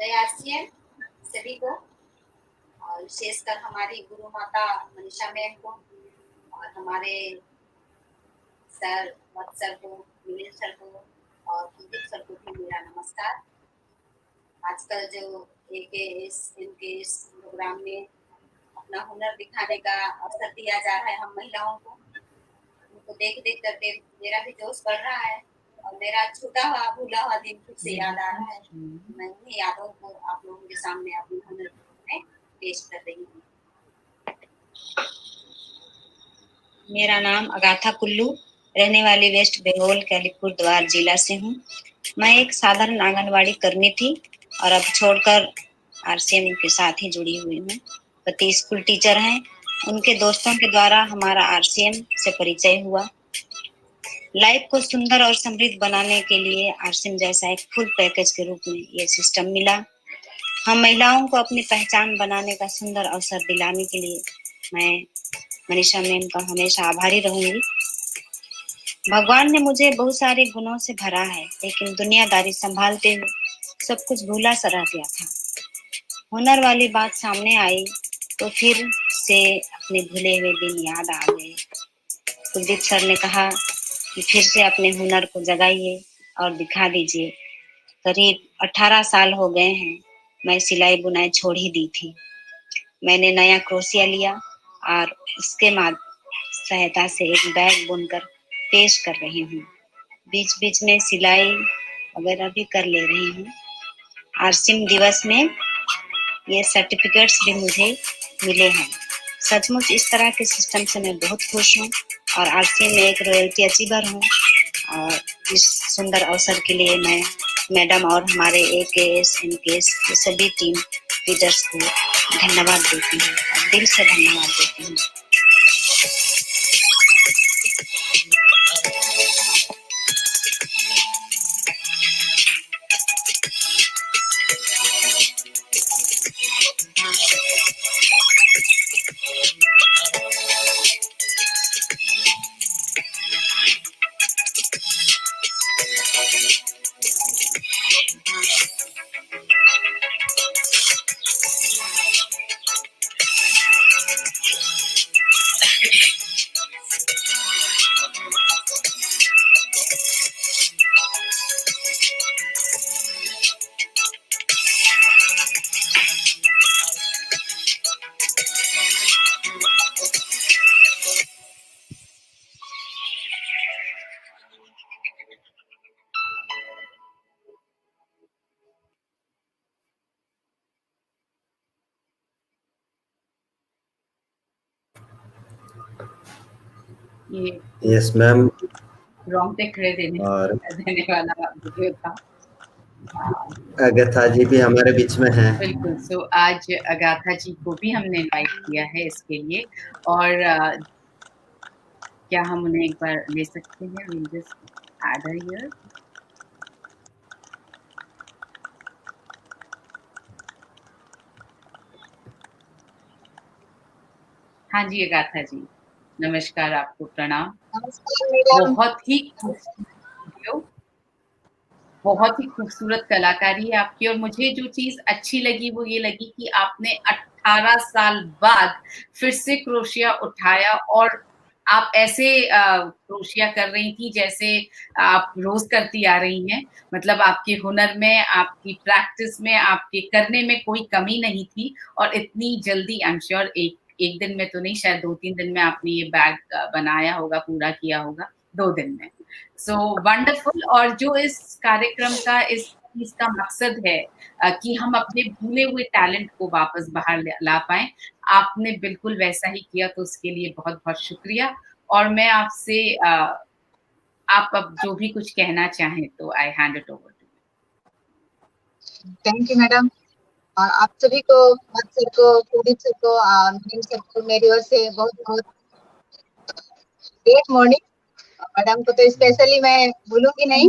दयासियन सभी को, और विशेषकर हमारी गुरु माता मनीषा मैम को, और हमारे सर मत सर को, मिलिंद सर को और कुलदीप सर को भी मेरा नमस्कार। आजकल जो इनके इस प्रोग्राम में अपना हुनर दिखाने का अवसर दिया जा रहा है हम महिलाओं को, उनको देख देख करके मेरा भी जोश बढ़ रहा है और मेरा छूटा हुआ भूला हुआ दिन फिर से याद आ रहा है। मैं उन्हीं यादों को आप लोगों के सामने अपने हुनर में पेश कर रही हूँ। मेरा नाम अगाथा कुल्लू, रहने वाली वेस्ट बंगाल के अलीपुरद्वार जिला से हूँ। मैं एक साधारण आंगनवाड़ी कर्मी थी और अब छोड़कर आरसीएम के साथ ही जुड़ी हुई हूँ। पति स्कूल टीचर हैं। उनके दोस्तों के द्वारा हमारा आरसीएम से परिचय हुआ। लाइफ को सुंदर और समृद्ध बनाने के लिए आरसीएम जैसा एक फुल पैकेज के रूप में ये सिस्टम मिला। हम महिलाओं को अपनी पहचान बनाने का सुंदर अवसर दिलाने के लिए मैं मनीषा मैम का हमेशा आभारी रहूंगी। भगवान ने मुझे बहुत सारे गुणों से भरा है, लेकिन दुनियादारी संभालते हुए सब कुछ भूला सा रह गया था। हुनर वाली बात सामने आई तो फिर से अपने भूले हुए दिन याद आ गए। कुलदीप सर ने कहा कि फिर से अपने हुनर को जगाइए और दिखा दीजिए। करीब 18 साल हो गए हैं मैं सिलाई बुनाई छोड़ ही दी थी। मैंने नया क्रोशिया लिया और उसके सहायता से एक बैग बुनकर पेश कर रही हूँ। बीच बीच में सिलाई वगैरह भी कर ले रही हूँ। आरसीएम दिवस में ये सर्टिफिकेट्स भी मुझे मिले हैं। सचमुच इस तरह के सिस्टम से मैं बहुत खुश हूँ और आरसीएम में एक रॉयल्टी अचीवर हूँ। और इस सुंदर अवसर के लिए मैं मैडम और हमारे AKS NKS के सभी टीम लीडर्स को धन्यवाद देती हूँ और दिल से धन्यवाद देती हूँ। यस मैम, रोंगटे खड़े देने वाला वीडियो था। अगाथा जी भी हमारे बीच में हैं। बिल्कुल। सो आज अगाथा जी को भी हमने इनवाइट किया है इसके लिए, और क्या हम उन्हें एक बार ले सकते हैं? We'll just add her here. हाँ जी अगाथा जी, नमस्कार, आपको प्रणाम। बहुत ही खूबसूरत कलाकारी है आपकी, और मुझे जो चीज अच्छी लगी वो ये लगी कि आपने 18 साल बाद फिर से क्रोशिया उठाया और आप ऐसे क्रोशिया कर रही थी जैसे आप रोज करती आ रही हैं। मतलब आपके हुनर में, आपकी प्रैक्टिस में, आपके करने में कोई कमी नहीं थी, और इतनी जल्दी आई एम श्योर एक दिन में तो नहीं, शायद 2-3 दिन में आपने ये बैग बनाया होगा, पूरा किया होगा 2 दिन में। So wonderful. और जो इस कार्यक्रम का, इस चीज का मकसद है कि हम अपने भूले हुए टैलेंट को वापस बाहर ला पाएं, आपने बिल्कुल वैसा ही किया, तो उसके लिए बहुत बहुत शुक्रिया। और मैं आपसे आप अब जो भी कुछ कहना चाहें तो I hand it over to you. Thank you madam, और आप सभी को, मत सर को, कुलदीप सर को और मिलिंद सर को मेरी ओर से बहुत बहुत गुड मॉर्निंग। मैडम को तो स्पेशली मैं भूलूंगी नहीं।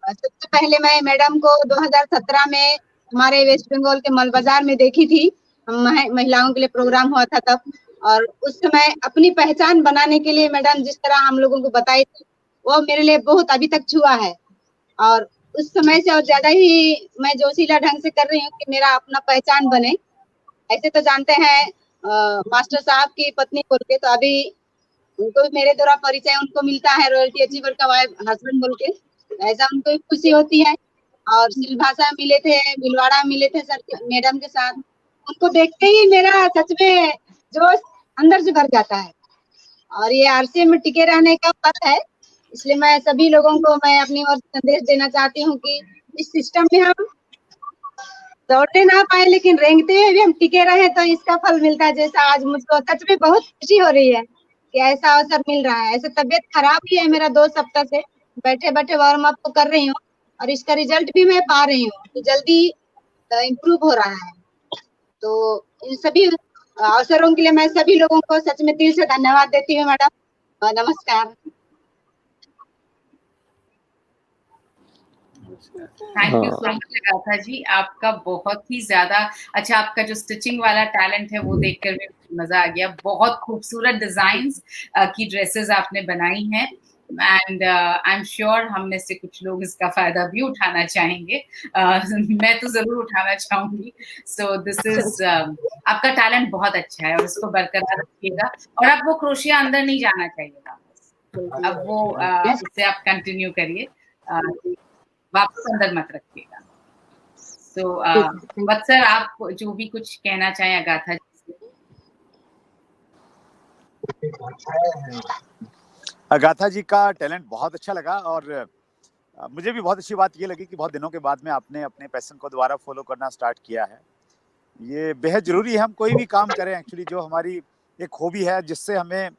सबसे पहले मैं मैडम को 2017 में हमारे वेस्ट बंगाल के मल बाजार में देखी थी। महिलाओं के लिए प्रोग्राम हुआ था तब, और उस समय अपनी पहचान बनाने के लिए मैडम जिस तरह हम लोगों को बताई थी, वो मेरे लिए बहुत अभी तक छुआ है। और उस समय से और ज्यादा ही मैं जोशीला ढंग से कर रही हूँ कि मेरा अपना पहचान बने। ऐसे तो जानते हैं मास्टर साहब की पत्नी बोल के, तो अभी उनको भी मेरे द्वारा परिचय उनको मिलता है रॉयल्टी अचीवर का वाइफ हस्बैंड बोल के, ऐसा उनको भी खुशी होती है। और सिलभाषा मिले थे, भिलवाड़ा मिले थे सर मैडम के साथ, उनको देखते ही मेरा सच में जोश अंदर से भर जाता है। और ये आरसीएम में टिके रहने का पथ है, इसलिए मैं सभी लोगों को मैं अपनी ओर से संदेश देना चाहती हूँ कि इस सिस्टम में हम दौड़ने ना पाए लेकिन रेंगते हुए भी हम टिके रहे तो इसका फल मिलता है। जैसा आज मुझको सच में बहुत खुशी हो रही है कि ऐसा अवसर मिल रहा है। ऐसे तबियत खराब ही है मेरा 2 सप्ताह से, बैठे बैठे वार्म अप तो कर रही हूँ और इसका रिजल्ट भी मैं पा रही हूँ कि जल्दी इम्प्रूव हो रहा है। तो इन सभी अवसरों के लिए मैं सभी लोगों को सच में दिल से धन्यवाद देती हूँ मैडम। नमस्कार। Thank you so much Agatha ji, आपका बहुत ही ज्यादा अच्छा, आपका जो स्टिचिंग वाला टैलेंट है वो देखकर भी मजा आ गया। बहुत खूबसूरत डिजाइन्स की ड्रेसेस आपने बनाई हैं एंड आई एम श्योर हम में से कुछ लोग इसका फायदा भी उठाना चाहेंगे। मैं तो जरूर उठाना चाहूंगी। सो दिस इज आपका टैलेंट बहुत अच्छा है और इसको बरकरार रखिएगा और अब वो क्रोशिया अंदर नहीं जाना चाहिए वापस, अब वो इससे आप कंटिन्यू करिए, वापस अंदर मत रखिएगा। सो वत्सर, आप जो भी कुछ कहना चाहें अगाथा जी से। अगाथा जी का टैलेंट बहुत अच्छा लगा और मुझे भी बहुत अच्छी बात ये लगी कि बहुत दिनों के बाद में आपने अपने पैशन को दोबारा फॉलो करना स्टार्ट किया है। ये बेहद जरूरी है, हम कोई भी काम करें एक्चुअली, जो हमारी एक हॉबी है जिससे हमें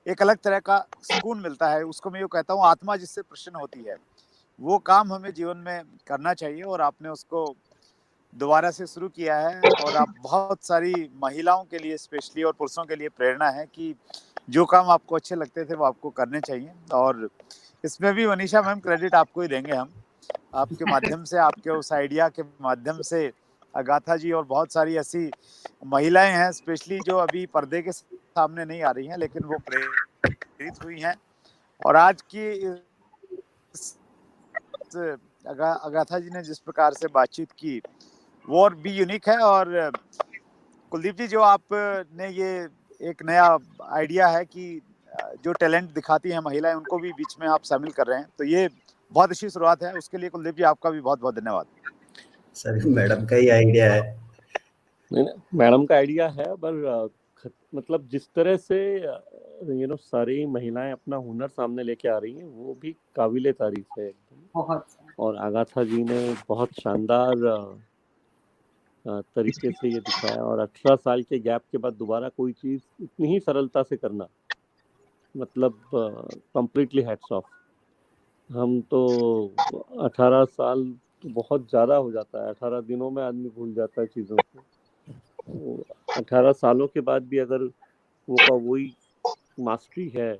एक अलग तरह का सुकून मिलता है, उसको मैं ये कहता हूँ आत्मा जिससे प्रसन्न होती है, वो काम हमें जीवन में करना चाहिए। और आपने उसको दोबारा से शुरू किया है और आप बहुत सारी महिलाओं के लिए स्पेशली और पुरुषों के लिए प्रेरणा है कि जो काम आपको अच्छे लगते थे वो आपको करने चाहिए। और इसमें भी मनीषा मैम क्रेडिट आपको ही देंगे हम, आपके माध्यम से, आपके उस आइडिया के माध्यम से अगाथा जी और बहुत सारी ऐसी महिलाएं हैं स्पेशली जो अभी पर्दे के सामने नहीं आ रही हैं लेकिन वो प्रेरित हुई हैं। और आज की अगाथा जी ने जिस प्रकार से बातचीत की वो और भी यूनिक है। और कुलदीप जी, जो आपने ये एक नया आइडिया है कि जो टैलेंट दिखाती हैं महिलाएं उनको भी बीच में आप शामिल कर रहे हैं, तो ये बहुत अच्छी शुरुआत है। उसके लिए कुलदीप जी आपका भी बहुत बहुत धन्यवाद। सर मैडम का ही आइडिया है। नहीं, मैडम का आइडिया है, पर मतलब जिस तरह से सारी महिलाएं अपना हुनर सामने लेके आ रही हैं वो भी काबिले तारीफ है बहुत। और अगाथा जी ने बहुत शानदार तरीके से ये दिखाया। और 18 साल के गैप के बाद दोबारा कोई चीज इतनी ही सरलता से करना, मतलब कंप्लीटली हैट्स ऑफ। हम तो 18 साल तो बहुत ज़्यादा हो जाता है, 18 दिनों में आदमी भूल जाता है चीज़ों को। 18 सालों के बाद भी अगर वो का वही मास्टरी है,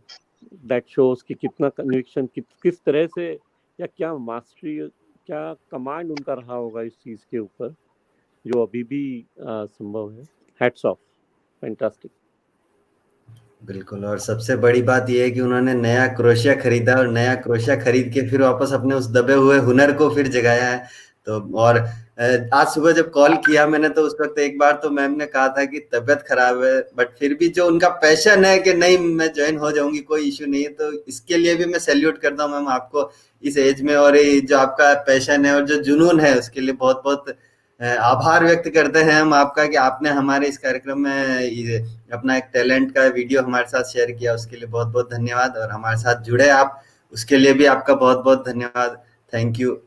दैट शोज कि कितना कन्विक्शन, किस तरह से या क्या मास्टरी, क्या कमांड उनका रहा होगा इस चीज़ के ऊपर, जो अभी भी संभव है। Hats off, fantastic. बिल्कुल। और सबसे बड़ी बात यह है कि उन्होंने नया क्रोशिया खरीदा और नया क्रोशिया खरीद के फिर वापस अपने उस दबे हुए हुनर को फिर जगाया है। तो और आज सुबह जब कॉल किया मैंने तो उस वक्त एक बार तो मैम ने कहा था कि तबीयत खराब है, बट फिर भी जो उनका पैशन है कि नहीं मैं ज्वाइन हो जाऊंगी, कोई इश्यू नहीं है, तो इसके लिए भी मैं सैल्यूट करता हूँ मैम आपको इस एज में। और ये जो आपका पैशन है और जो जुनून है उसके लिए बहुत बहुत आभार व्यक्त करते हैं हम आपका कि आपने हमारे इस कार्यक्रम में अपना एक टैलेंट का वीडियो हमारे साथ शेयर किया, उसके लिए बहुत बहुत धन्यवाद। और हमारे साथ जुड़े आप, उसके लिए भी आपका बहुत बहुत धन्यवाद। Thank you.